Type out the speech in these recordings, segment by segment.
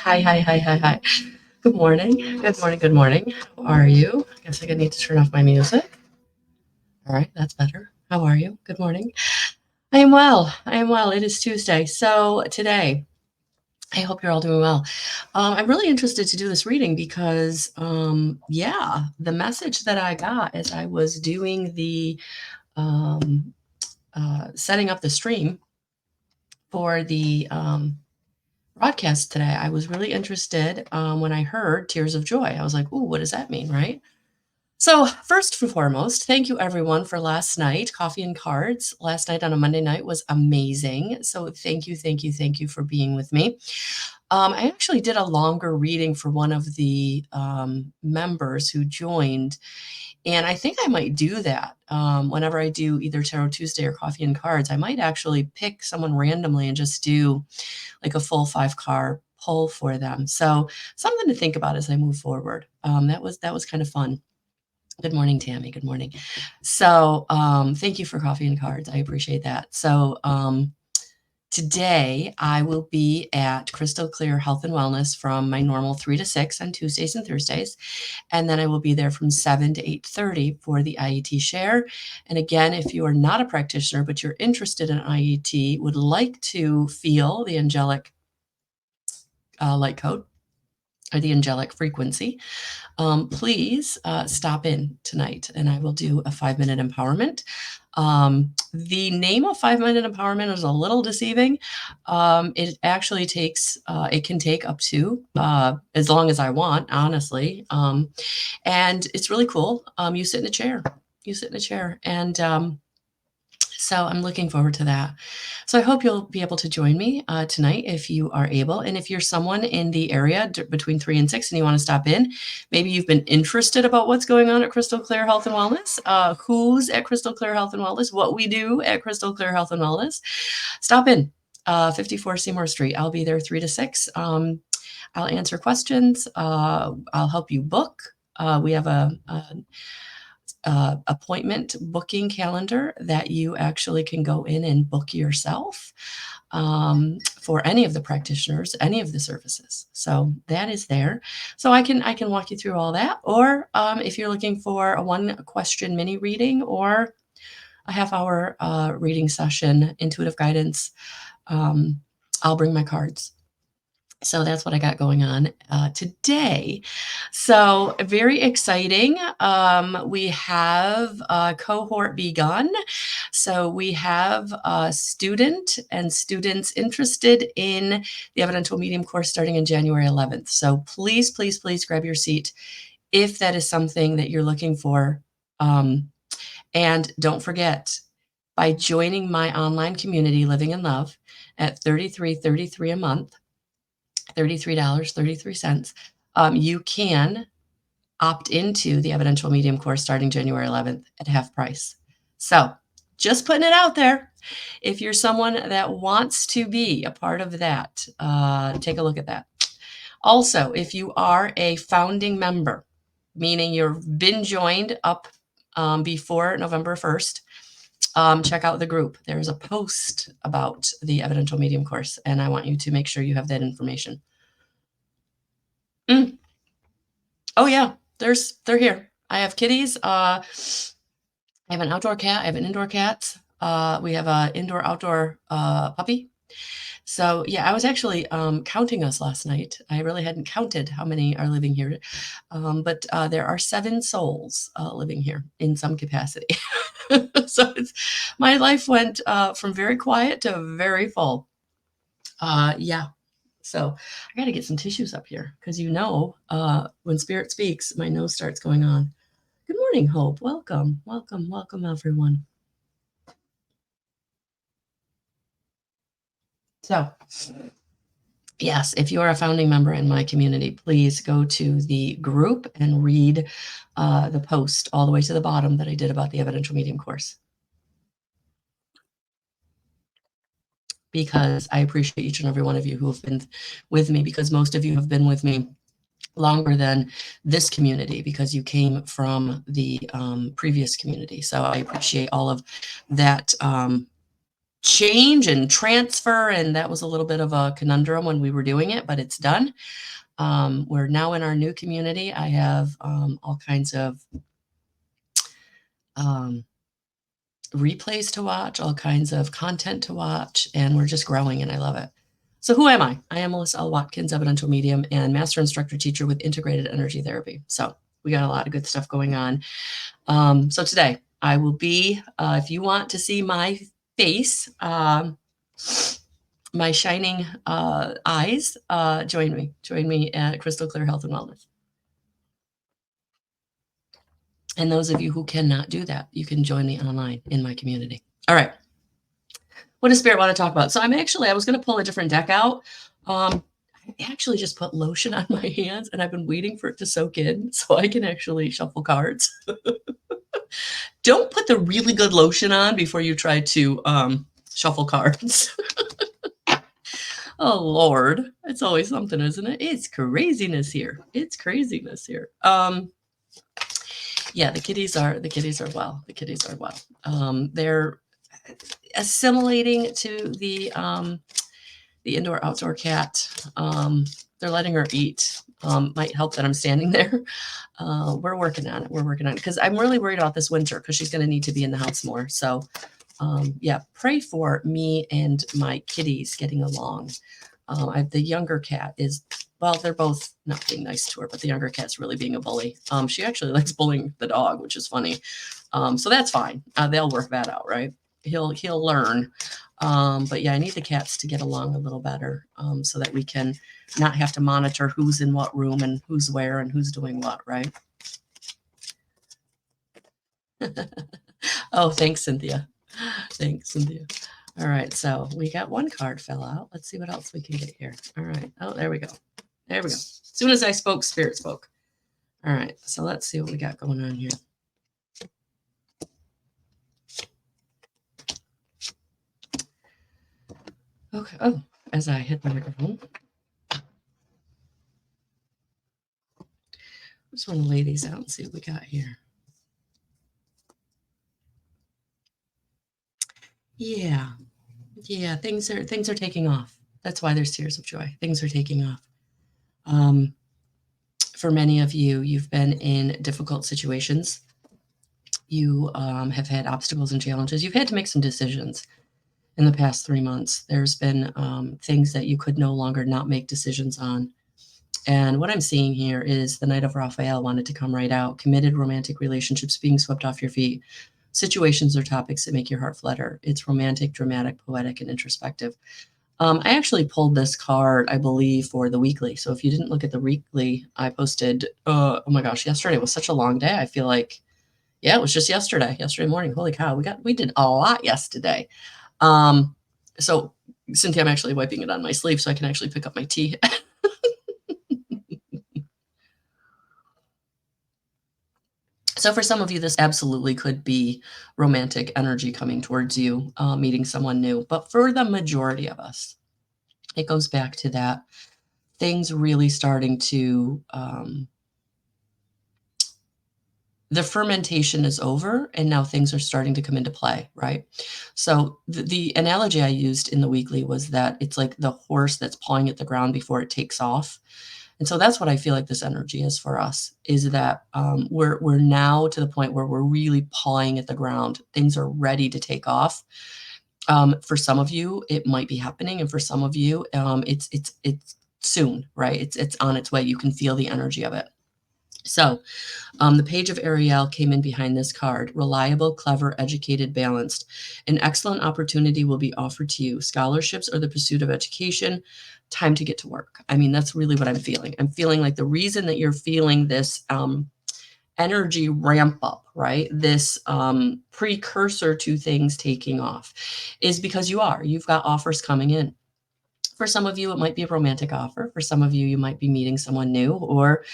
Hi, hi, hi, hi, hi. Good morning. Good morning. Good morning. How are you? I guess I need to turn off my music. All right, that's better. How are you? Good morning. I am well. I am well. It is Tuesday. So today, I hope you're all doing well. I'm really interested to do this reading because, yeah, the message that I got as I was doing the um, setting up the stream for the broadcast today, I was really interested when I heard Tears of Joy. I was like, ooh, what does that mean, right? So, first and foremost, thank you everyone for last night. Coffee and cards last night on a Monday night was amazing. So, thank you, thank you, thank you for being with me. I actually did a longer reading for one of the members who joined, and I think I might do that whenever I do either Tarot Tuesday or Coffee and Cards. I might actually pick someone randomly and just do like a full 5 card pull for them. So something to think about as I move forward. That was kind of fun. Good morning, Tammy. Good morning. So thank you for coffee and cards. I appreciate that. So today I will be at Crystal Clear Health and Wellness from my normal 3 to 6 on Tuesdays and Thursdays. And then I will be there from 7 to 8:30 for the IET share. And again, if you are not a practitioner, but you're interested in IET, would like to feel the angelic light code or the angelic frequency, please stop in tonight and I will do a 5-minute empowerment. The name of 5-minute empowerment is a little deceiving. It actually takes, it can take up to as long as I want, honestly. And it's really cool. You sit in a chair. You sit in a chair. And so I'm looking forward to that. So I hope you'll be able to join me tonight if you are able. And if you're someone in the area between 3 and 6 and you want to stop in, maybe you've been interested about what's going on at Crystal Clear Health and Wellness, who's at Crystal Clear Health and Wellness, what we do at Crystal Clear Health and Wellness, stop in. 54 Seymour Street. I'll be there 3 to 6. I'll answer questions. I'll help you book. We have a appointment booking calendar that you actually can go in and book yourself for any of the practitioners, any of the services. So that is there. So I can walk you through all that. Or if you're looking for a 1-question mini reading or a half-hour reading session, intuitive guidance, I'll bring my cards. So that's what I got going on today. So very exciting. We have a cohort begun. So we have a student and students interested in the Evidential Medium course starting in January 11th. So please, please, please grab your seat if that is something that you're looking for. And don't forget, by joining my online community, Living in Love, at $33.33 a month, $33.33, you can opt into the Evidential Medium course starting January 11th at half price. So just putting it out there. If you're someone that wants to be a part of that, take a look at that. Also, if you are a founding member, meaning you've been joined up before November 1st, check out the group. There's a post about the Evidential Medium course, and I want you to make sure you have that information. Oh yeah, they're here. I have kitties. I have an outdoor cat. I have an indoor cat. We have a indoor-outdoor puppy. So yeah, I was actually counting us last night. I really hadn't counted how many are living here, but there are 7 souls living here in some capacity. So my life went from very quiet to very full. Yeah. So I got to get some tissues up here because when spirit speaks, my nose starts going on. Good morning, Hope. Welcome, welcome, welcome, everyone. So, yes, if you are a founding member in my community, please go to the group and read the post all the way to the bottom that I did about the Evidential Medium course. Because I appreciate each and every one of you who have been with me, because most of you have been with me longer than this community because you came from the previous community. So I appreciate all of that change and transfer, and that was a little bit of a conundrum when we were doing it, but it's done. We're now in our new community. I have all kinds of um, replays to watch, all kinds of content to watch, and we're just growing, and I love it. So who am I? I am Melissa L. Watkins, evidential medium and master instructor teacher with integrated energy therapy. So we got a lot of good stuff going on. So today I will be, if you want to see my face, my shining eyes, join me at Crystal Clear Health and Wellness. And those of you who cannot do that, you can join me online in my community. All right. What does Spirit want to talk about? So I was going to pull a different deck out. I actually just put lotion on my hands and I've been waiting for it to soak in so I can actually shuffle cards. Don't put the really good lotion on before you try to shuffle cards. Oh Lord, it's always something, isn't it? It's craziness here. Yeah, the kitties are well. The kitties are well. They're assimilating to the indoor outdoor cat. They're letting her eat. Might help that I'm standing there. We're working on it. Because I'm really worried about this winter because she's going to need to be in the house more. So yeah, pray for me and my kitties getting along. The younger cat is, well, they're both not being nice to her, but the younger cat's really being a bully. She actually likes bullying the dog, which is funny. So that's fine. They'll work that out, right? He'll learn. But yeah, I need the cats to get along a little better so that we can not have to monitor who's in what room and who's where and who's doing what, right? Oh, thanks, Cynthia. Thanks, Cynthia. All right, so we got one card fell out. Let's see what else we can get here. All right. Oh, there we go. There we go. As soon as I spoke, Spirit spoke. All right, so let's see what we got going on here. Okay. Oh, as I hit the microphone. Just want to lay these out and see what we got here. Yeah. Yeah, things are taking off. That's why there's tears of joy. Things are taking off. For many of you, you've been in difficult situations. You have had obstacles and challenges. You've had to make some decisions in the past 3 months. There's been things that you could no longer not make decisions on. And what I'm seeing here is the Knight of Raphael wanted to come right out. Committed romantic relationships being swept off your feet. Situations or topics that make your heart flutter. It's romantic, dramatic, poetic, and introspective. I actually pulled this card, I believe, for the weekly. So if you didn't look at the weekly, I posted, oh my gosh, yesterday was such a long day. I feel like, yeah, it was just yesterday morning. Holy cow, we did a lot yesterday. So Cynthia, I'm actually wiping it on my sleeve so I can actually pick up my tea. So for some of you, this absolutely could be romantic energy coming towards you, meeting someone new. But for the majority of us, it goes back to that things really starting to, the fermentation is over and now things are starting to come into play, right? So the analogy I used in the weekly was that it's like the horse that's pawing at the ground before it takes off. And so that's what I feel like this energy is for us, is that we're now to the point where we're really pawing at the ground. Things are ready to take off. For some of you, it might be happening, and for some of you, it's soon, right? It's on its way. You can feel the energy of it. So the Page of Ariel came in behind this card. Reliable, clever, educated, balanced. An excellent opportunity will be offered to you. Scholarships or the pursuit of education. Time to get to work. I mean, that's really what I'm feeling. I'm feeling like the reason that you're feeling this energy ramp up, right? This precursor to things taking off is because you've got offers coming in. For some of you, it might be a romantic offer. For some of you, you might be meeting someone new, or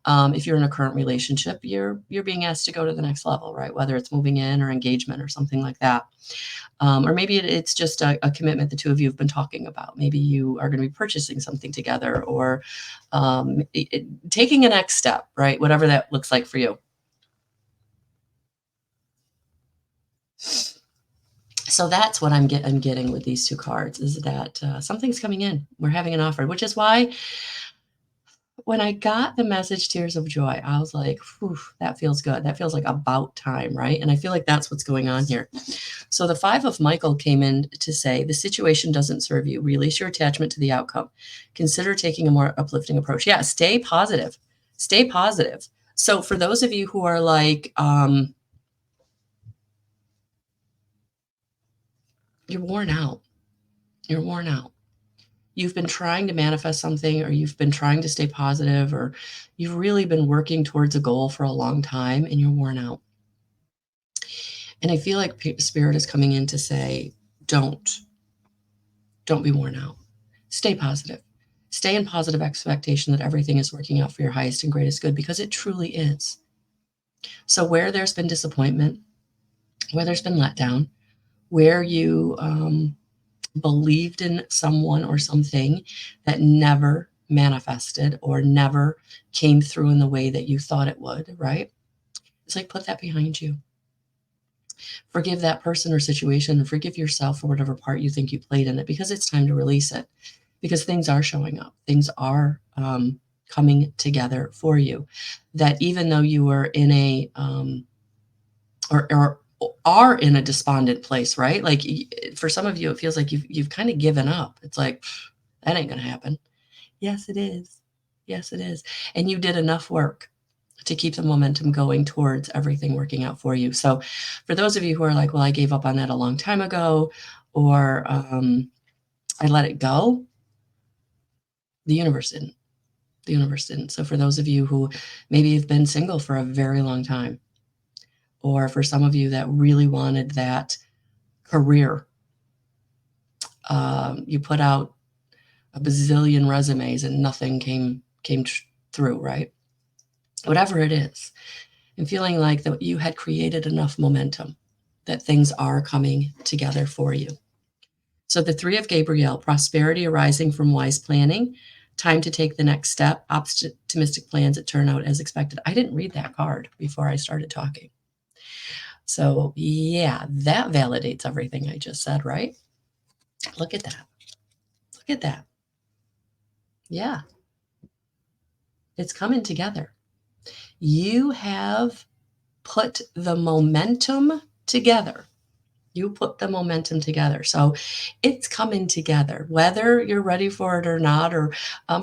if you're in a current relationship, you're being asked to go to the next level, right? Whether it's moving in or engagement or something like that. Or maybe it's just a commitment the two of you have been talking about. Maybe you are going to be purchasing something together, or taking a next step, right? Whatever that looks like for you. So that's what I'm getting with these two cards, is that something's coming in. We're having an offer, which is why when I got the message tears of joy, I was like, "Whew, that feels good. That feels like about time," right? And I feel like that's what's going on here. So the Five of Michael came in to say, the situation doesn't serve you. Release your attachment to the outcome. Consider taking a more uplifting approach. Yeah, stay positive. Stay positive. So for those of you who are like, you're worn out. You're worn out. You've been trying to manifest something, or you've been trying to stay positive, or you've really been working towards a goal for a long time and you're worn out. And I feel like Spirit is coming in to say, don't be worn out. Stay positive. Stay in positive expectation that everything is working out for your highest and greatest good, because it truly is. So where there's been disappointment, where there's been letdown, where you believed in someone or something that never manifested or never came through in the way that you thought it would, right? It's like, put that behind you. Forgive that person or situation, and forgive yourself for whatever part you think you played in it, because it's time to release it. Because things are showing up, things are coming together for you. That even though you were in a or are in a despondent place, right? Like for some of you, it feels like you've kind of given up. It's like, that ain't gonna happen. Yes, it is. Yes, it is. And you did enough work to keep the momentum going towards everything working out for you. So for those of you who are like, well, I gave up on that a long time ago, or I let it go, the universe didn't. The universe didn't. So for those of you who maybe have been single for a very long time, or for some of you that really wanted that career, you put out a bazillion resumes and nothing came through, right? Whatever it is, and feeling like that you had created enough momentum that things are coming together for you. So the Three of Gabriel, prosperity arising from wise planning, time to take the next step, optimistic plans that turn out as expected. I didn't read that card before I started talking. So yeah, that validates everything I just said, right? Look at that. Look at that. Yeah, it's coming together. You have put the momentum together. You put the momentum together. So it's coming together, whether you're ready for it or not. Or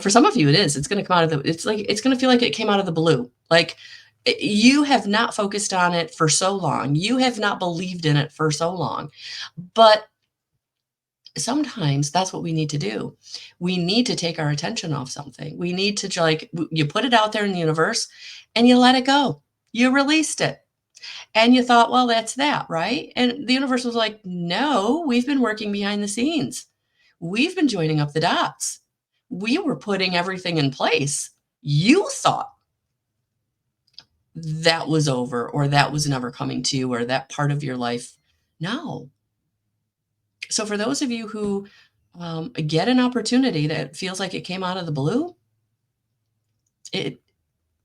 for some of you, it is. It's going to come out of it's going to feel like it came out of the blue. Like you have not focused on it for so long. You have not believed in it for so long. But sometimes that's what we need to do. We need to take our attention off something. We need to, like, you put it out there in the universe and you let it go. You released it. And you thought, well, that's that, right? And the universe was like, no, we've been working behind the scenes. We've been joining up the dots. We were putting everything in place. You thought that was over, or that was never coming to you, or that part of your life. No. So for those of you who get an opportunity that feels like it came out of the blue, it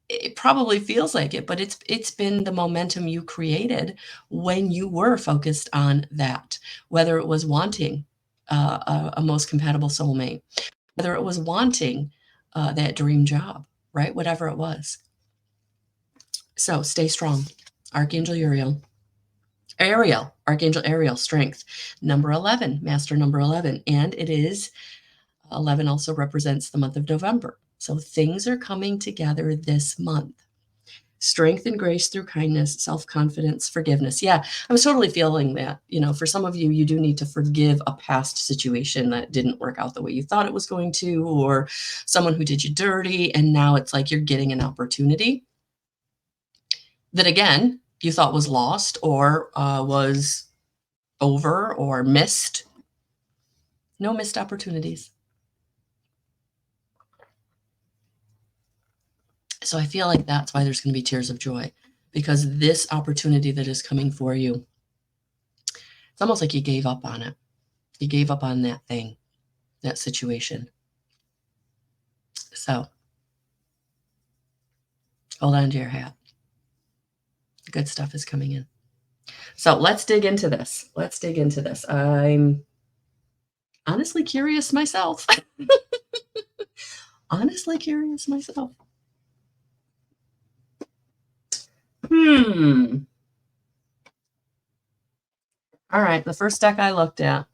it probably feels like it, but it's been the momentum you created when you were focused on that, whether it was wanting a most compatible soulmate, whether it was wanting that dream job, right? Whatever it was. So stay strong. Archangel Archangel Ariel, strength. Number 11, master number 11. And it is 11 also represents the month of November. So things are coming together this month. Strength and grace through kindness, self-confidence, forgiveness. Yeah, I was totally feeling that. For some of you, you do need to forgive a past situation that didn't work out the way you thought it was going to, or someone who did you dirty. And now it's like you're getting an opportunity that, again, you thought was lost, or was over, or missed. No missed opportunities. So I feel like that's why there's going to be tears of joy, because this opportunity that is coming for you, it's almost like you gave up on it. You gave up on that thing, that situation. So hold on to your hat. Good stuff is coming in. So let's dig into this. Let's dig into this. I'm honestly curious myself. Honestly curious myself. Hmm. All right. The first deck I looked at.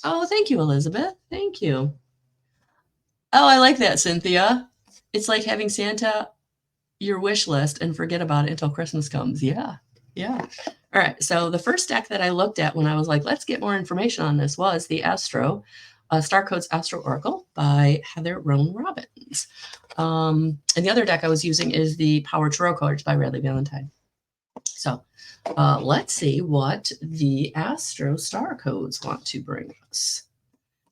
Oh, thank you, Elizabeth. Thank you. Oh, I like that, Cynthia. It's like having Santa your wish list and forget about it until Christmas comes. Yeah. Yeah. All right. So the first deck that I looked at when I was like, let's get more information on this was the Star Codes Astro Oracle by Heather Roan Robbins. And the other deck I was using is the Power Tarot cards by Radley Valentine. So let's see what the Astro Star Codes want to bring us.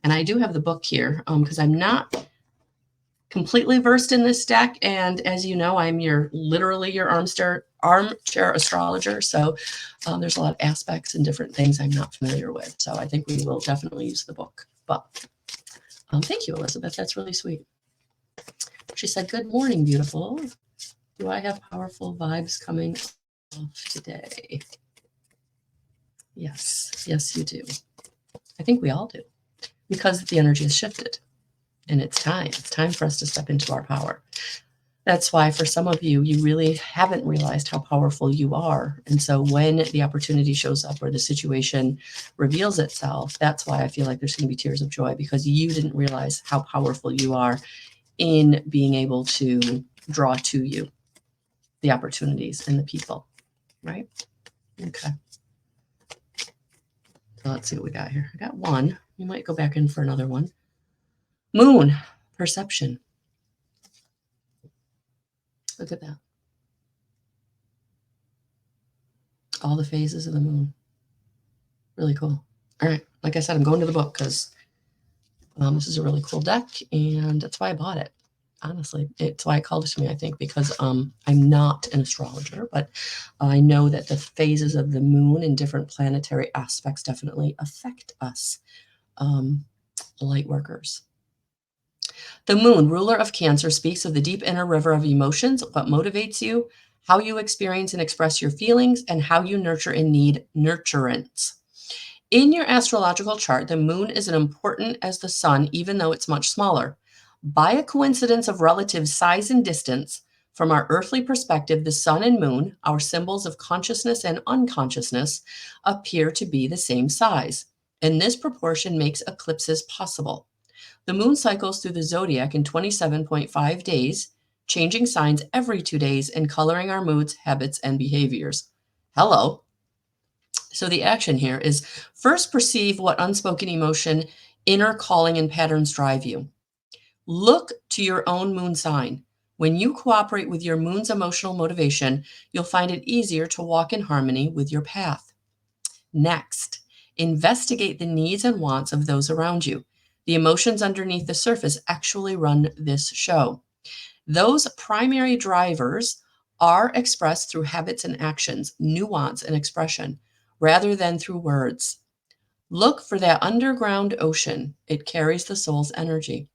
And I do have the book here because I'm not completely versed in this deck. And as you know, I'm literally your armchair astrologer. So there's a lot of aspects and different things I'm not familiar with. So I think we will definitely use the book. But thank you, Elizabeth. That's really sweet. She said, "Good morning, beautiful. Do I have powerful vibes coming off today?" Yes. Yes, you do. I think we all do because the energy has shifted and it's time. It's time for us to step into our power. That's why for some of you, you really haven't realized how powerful you are. And so when the opportunity shows up or the situation reveals itself, that's why I feel like there's going to be tears of joy because you didn't realize how powerful you are in being able to draw to you the opportunities and the people, right? Okay. So let's see what we got here. I got one. We might go back in for another one. Moon, perception. Look at that. All the phases of the moon. Really cool. All right. Like I said, I'm going to the book because this is a really cool deck, and that's why I bought it. Honestly, it's why I called it to me, I think, because I'm not an astrologer, but I know that the phases of the moon and different planetary aspects definitely affect us, light workers. The moon, ruler of Cancer, speaks of the deep inner river of emotions, what motivates you, how you experience and express your feelings, and how you nurture and need nurturance. In your astrological chart, the moon is as important as the sun, even though it's much smaller. By a coincidence of relative size and distance, from our earthly perspective, the sun and moon, our symbols of consciousness and unconsciousness, appear to be the same size. And this proportion makes eclipses possible. The moon cycles through the zodiac in 27.5 days, changing signs every 2 days and coloring our moods, habits, and behaviors. Hello. So the action here is first perceive what unspoken emotion, inner calling, and patterns drive you. Look to your own moon sign. When you cooperate with your moon's emotional motivation, you'll find it easier to walk in harmony with your path. Next, investigate the needs and wants of those around you. The emotions underneath the surface actually run this show. Those primary drivers are expressed through habits and actions, nuance and expression, rather than through words. Look for that underground ocean. It carries the soul's energy.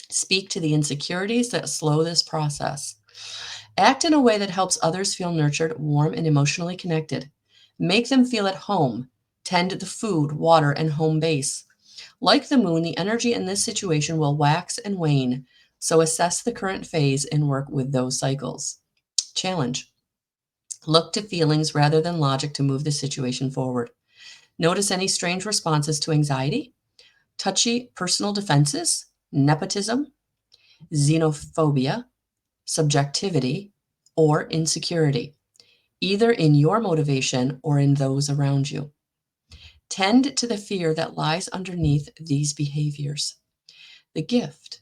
Speak to the insecurities that slow this process. Act in a way that helps others feel nurtured, warm, and emotionally connected. Make them feel at home. Tend to the food, water, and home base. Like the moon, the energy in this situation will wax and wane. So assess the current phase and work with those cycles. Challenge. Look to feelings rather than logic to move the situation forward. Notice any strange responses to anxiety, touchy personal defenses, nepotism, xenophobia, subjectivity, or insecurity, either in your motivation or in those around you. Tend to the fear that lies underneath these behaviors. The gift.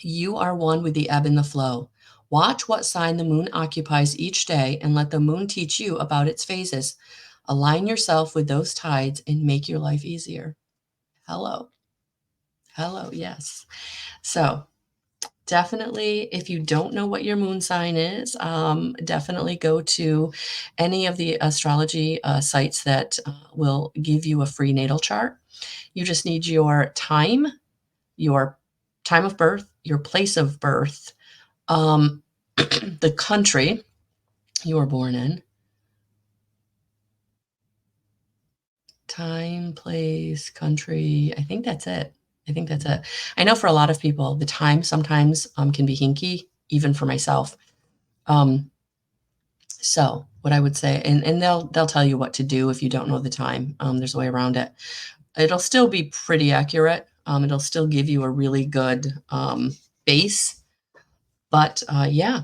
You are one with the ebb and the flow. Watch what sign the moon occupies each day and let the moon teach you about its phases. Align yourself with those tides and make your life easier. Hello. Hello, yes. So definitely, if you don't know what your moon sign is, definitely go to any of the astrology sites that will give you a free natal chart. You just need your time of birth, your place of birth, the country, you were born in. Time, place, country. I think that's it. I know for a lot of people, the time sometimes can be hinky, even for myself. So what I would say, and they'll tell you what to do if you don't know the time. There's a way around it. It'll still be pretty accurate. It'll still give you a really good base. But yeah,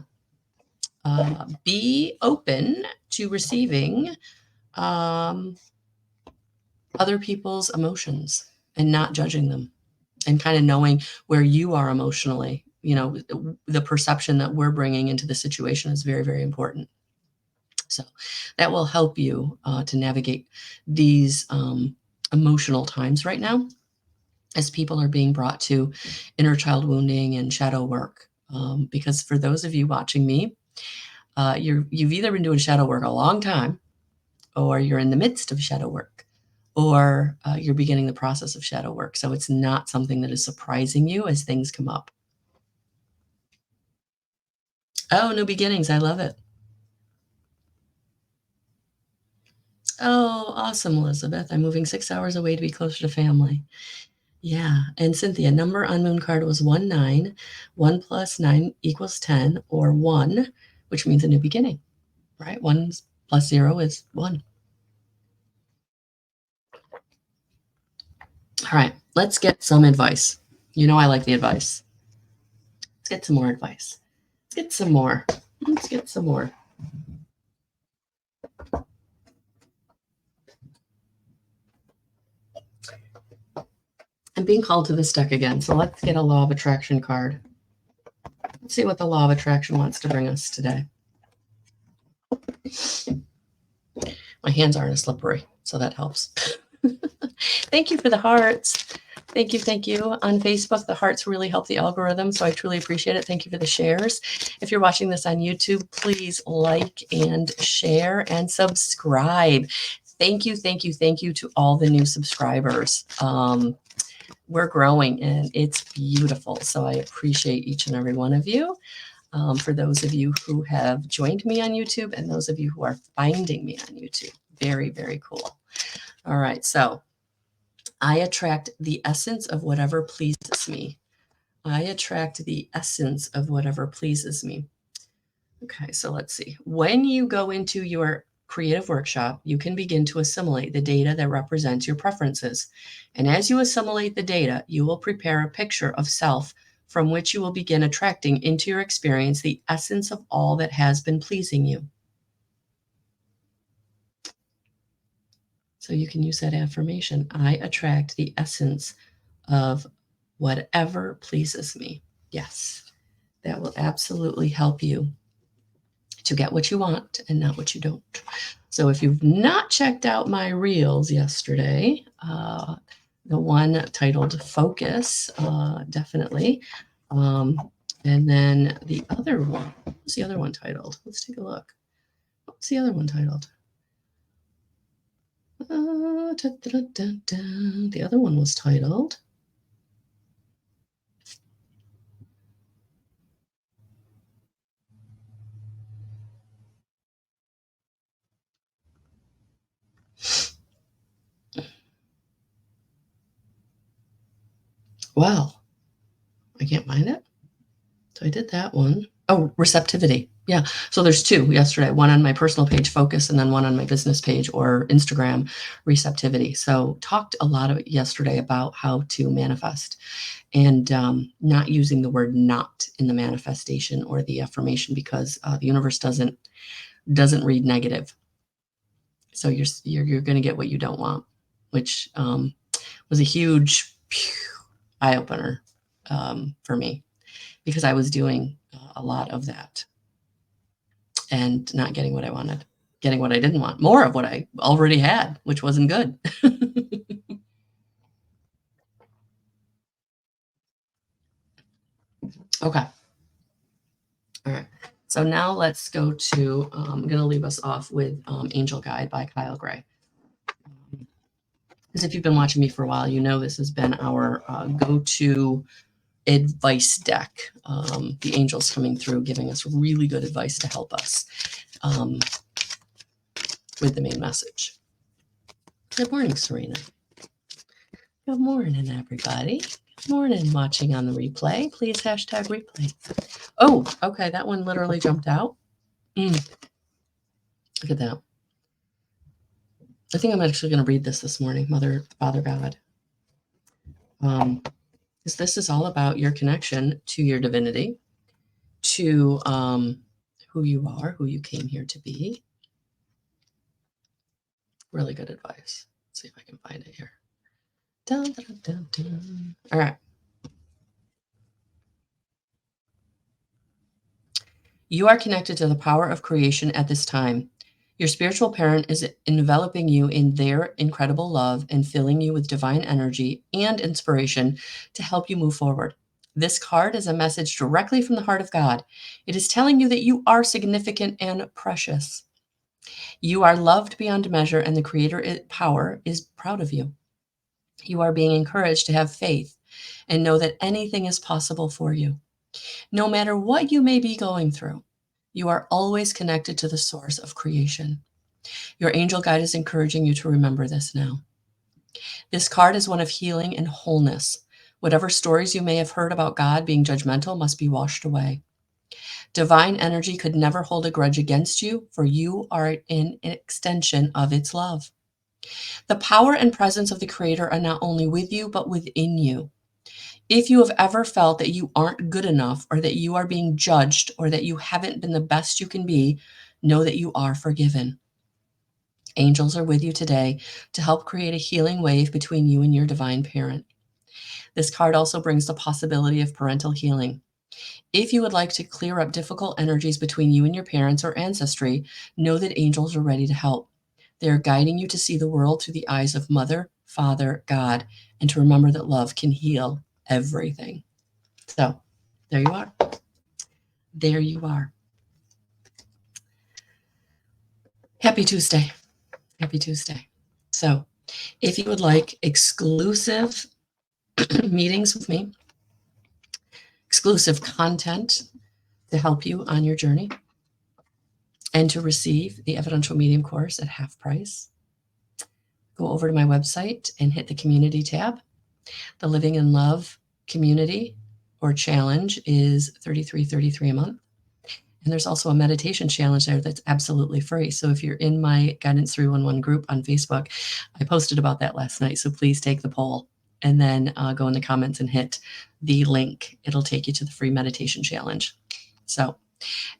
be open to receiving um, other people's emotions and not judging them, and kind of knowing where you are emotionally. The perception that we're bringing into the situation is very, very important. So that will help you to navigate these emotional times right now as people are being brought to inner child wounding and shadow work. Because for those of you watching me, you've either been doing shadow work a long time, or you're in the midst of shadow work, or you're beginning the process of shadow work. So it's not something that is surprising you as things come up. Oh, new beginnings. I love it. Oh, awesome, Elizabeth. I'm moving 6 hours away to be closer to family. Yeah. And Cynthia, number on Moon card was 1-9. 1 plus 9 equals 10, or 1, which means a new beginning, right? 1 plus 0 is 1. All right. Let's get some advice. I like the advice. Let's get some more advice. Let's get some more. I'm being called to this deck again. So let's get a law of attraction card. Let's see what the law of attraction wants to bring us today. My hands aren't as slippery, so that helps. Thank you for the hearts. Thank you. On Facebook, the hearts really help the algorithm, so I truly appreciate it. Thank you for the shares. If you're watching this on YouTube, please like and share and subscribe. Thank you to all the new subscribers. We're growing and it's beautiful, so I appreciate each and every one of you. For those of you who have joined me on YouTube and those of you who are finding me on YouTube, very, very cool. All right, so I attract the essence of whatever pleases me. Okay, so let's see. When you go into your creative workshop, you can begin to assimilate the data that represents your preferences. And as you assimilate the data, you will prepare a picture of self from which you will begin attracting into your experience the essence of all that has been pleasing you. So you can use that affirmation. I attract the essence of whatever pleases me. Yes, that will absolutely help you to get what you want and not what you don't. So if you've not checked out my reels yesterday, the one titled Focus, definitely. And then the other one, what's the other one titled? Let's take a look. What's the other one titled? The other one was titled Wow, I can't find it. So I did that one. Oh, receptivity. Yeah. So there's two yesterday, one on my personal page, Focus, and then one on my business page or Instagram, Receptivity. So talked a lot of yesterday about how to manifest and not using the word not in the manifestation or the affirmation, because the universe doesn't read negative. So you're going to get what you don't want, which was a huge eye opener for me, because I was doing a lot of that and not getting what I wanted, getting what I didn't want, more of what I already had, which wasn't good. Okay. All right. So now let's go to, I'm going to leave us off with Angel Guide by Kyle Gray. Because if you've been watching me for a while, you know this has been our go-to advice deck. The angels coming through, giving us really good advice to help us. with the main message. Good morning, Serena. Good morning, everybody. Good morning, watching on the replay. Please hashtag replay. Oh, okay, that one literally jumped out. Look at that. I think I'm actually going to read this morning, Father God. Because this is all about your connection to your divinity, to who you are, who you came here to be. Really good advice. Let's see if I can find it here. Dun, dun, dun, dun. All right. You are connected to the power of creation at this time. Your spiritual parent is enveloping you in their incredible love and filling you with divine energy and inspiration to help you move forward. This card is a message directly from the heart of God. It is telling you that you are significant and precious. You are loved beyond measure, and the Creator power is proud of you. You are being encouraged to have faith and know that anything is possible for you. No matter what you may be going through, you are always connected to the source of creation. Your angel guide is encouraging you to remember this now. This card is one of healing and wholeness. Whatever stories you may have heard about God being judgmental must be washed away. Divine energy could never hold a grudge against you, for you are an extension of its love. The power and presence of the Creator are not only with you, but within you. If you have ever felt that you aren't good enough, or that you are being judged, or that you haven't been the best you can be, know that you are forgiven. Angels are with you today to help create a healing wave between you and your divine parent. This card also brings the possibility of parental healing. If you would like to clear up difficult energies between you and your parents or ancestry, know that angels are ready to help. They are guiding you to see the world through the eyes of Mother, Father, God, and to remember that love can heal everything. So, there you are. There you are. Happy Tuesday. Happy Tuesday. So, if you would like exclusive meetings with me, exclusive content to help you on your journey, and to receive the Evidential Medium course at half price, go over to my website and hit the community tab. The Living in Love community or challenge is $33.33 a month. And there's also a meditation challenge there that's absolutely free. So if you're in my Guidance 311 group on Facebook, I posted about that last night. So please take the poll and then go in the comments and hit the link. It'll take you to the free meditation challenge. So,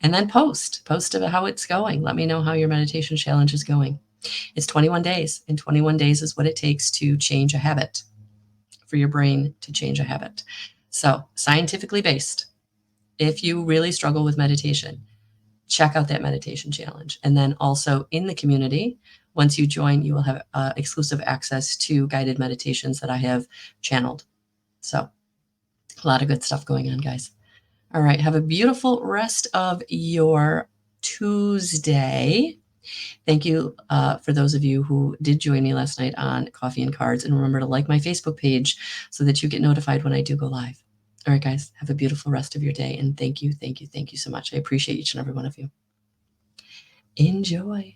and then post about how it's going. Let me know how your meditation challenge is going. It's 21 days, and 21 days is what it takes to change a habit, for your brain to change a habit. So, scientifically based. If you really struggle with meditation, check out that meditation challenge. And then also in the community, once you join, you will have exclusive access to guided meditations that I have channeled. So, a lot of good stuff going on, guys. All right. Have a beautiful rest of your Tuesday. Thank you for those of you who did join me last night on Coffee and Cards. And remember to like my Facebook page so that you get notified when I do go live. All right, guys. Have a beautiful rest of your day. And thank you so much. I appreciate each and every one of you. Enjoy.